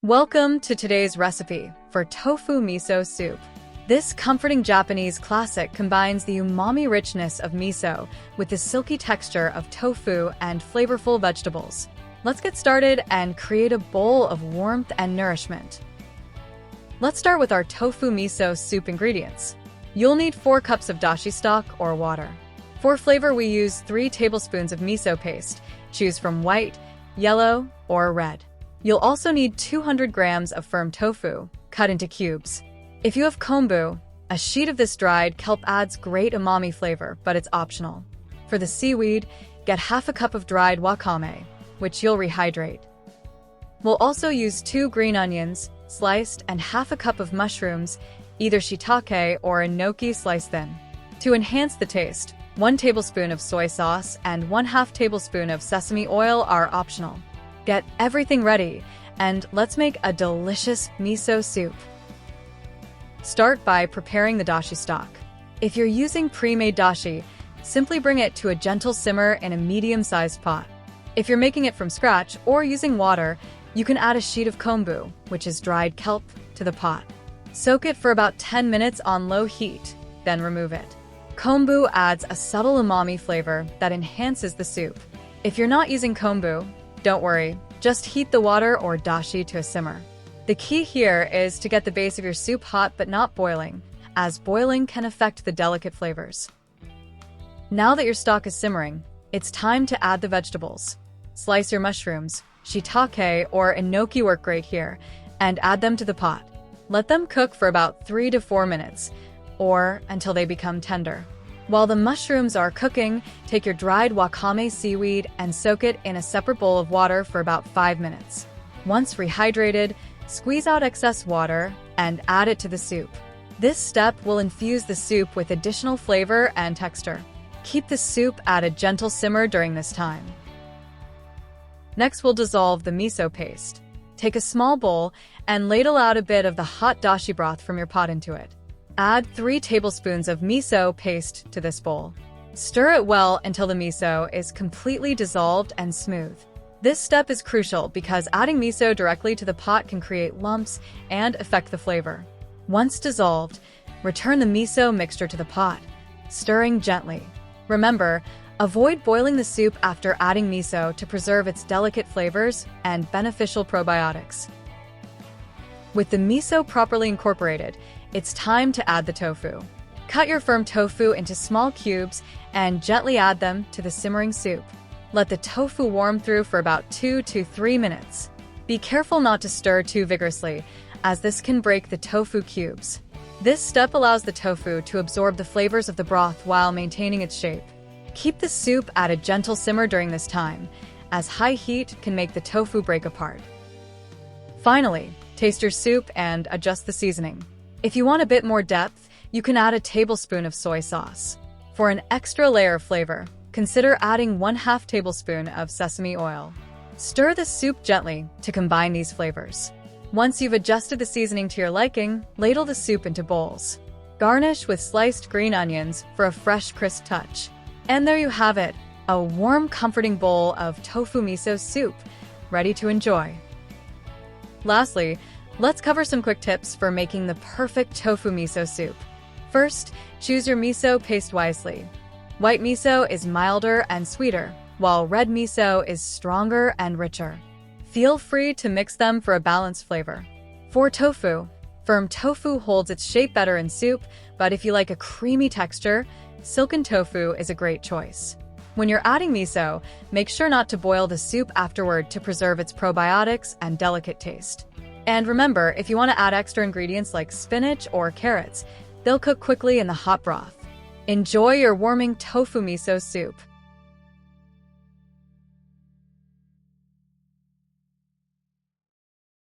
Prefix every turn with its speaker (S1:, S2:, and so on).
S1: Welcome to today's recipe for tofu miso soup. This comforting Japanese classic combines the umami richness of miso with the silky texture of tofu and flavorful vegetables. Let's get started and create a bowl of warmth and nourishment. Let's start with our tofu miso soup ingredients. You'll need 4 cups of dashi stock or water. For flavor, we use 3 tablespoons of miso paste. Choose from white, yellow, or red. You'll also need 200 grams of firm tofu, cut into cubes. If you have kombu, a sheet of this dried kelp adds great umami flavor, but it's optional. For the seaweed, get half a cup of dried wakame, which you'll rehydrate. We'll also use 2 green onions, sliced, and half a cup of mushrooms, either shiitake or enoki sliced thin. To enhance the taste, 1 tablespoon of soy sauce and 1/2 tablespoon of sesame oil are optional. Get everything ready, and let's make a delicious miso soup. Start by preparing the dashi stock. If you're using pre-made dashi, simply bring it to a gentle simmer in a medium-sized pot. If you're making it from scratch or using water, you can add a sheet of kombu, which is dried kelp, to the pot. Soak it for about 10 minutes on low heat, then remove it. Kombu adds a subtle umami flavor that enhances the soup. If you're not using kombu, don't worry, just heat the water or dashi to a simmer. The key here is to get the base of your soup hot but not boiling, as boiling can affect the delicate flavors. Now that your stock is simmering, it's time to add the vegetables. Slice your mushrooms, shiitake or enoki work great here, and add them to the pot. Let them cook for about 3 to 4 minutes, or until they become tender. While the mushrooms are cooking, take your dried wakame seaweed and soak it in a separate bowl of water for about 5 minutes. Once rehydrated, squeeze out excess water and add it to the soup. This step will infuse the soup with additional flavor and texture. Keep the soup at a gentle simmer during this time. Next, we'll dissolve the miso paste. Take a small bowl and ladle out a bit of the hot dashi broth from your pot into it. Add 3 tablespoons of miso paste to this bowl. Stir it well until the miso is completely dissolved and smooth. This step is crucial because adding miso directly to the pot can create lumps and affect the flavor. Once dissolved, return the miso mixture to the pot, stirring gently. Remember, avoid boiling the soup after adding miso to preserve its delicate flavors and beneficial probiotics. With the miso properly incorporated, it's time to add the tofu. Cut your firm tofu into small cubes and gently add them to the simmering soup. Let the tofu warm through for about 2 to 3 minutes. Be careful not to stir too vigorously, as this can break the tofu cubes. This step allows the tofu to absorb the flavors of the broth while maintaining its shape. Keep the soup at a gentle simmer during this time, as high heat can make the tofu break apart. Finally, taste your soup and adjust the seasoning. If you want a bit more depth, you can add a tablespoon of soy sauce. For an extra layer of flavor, consider adding 1/2 tablespoon of sesame oil. Stir the soup gently to combine these flavors. Once you've adjusted the seasoning to your liking, ladle the soup into bowls. Garnish with sliced green onions for a fresh, crisp touch. And there you have it, a warm, comforting bowl of tofu miso soup, ready to enjoy. Lastly, let's cover some quick tips for making the perfect tofu miso soup. First, choose your miso paste wisely. White miso is milder and sweeter, while red miso is stronger and richer. Feel free to mix them for a balanced flavor. For tofu, firm tofu holds its shape better in soup, but if you like a creamy texture, silken tofu is a great choice. When you're adding miso, make sure not to boil the soup afterward to preserve its probiotics and delicate taste. And remember, if you want to add extra ingredients like spinach or carrots, they'll cook quickly in the hot broth. Enjoy your warming tofu miso soup.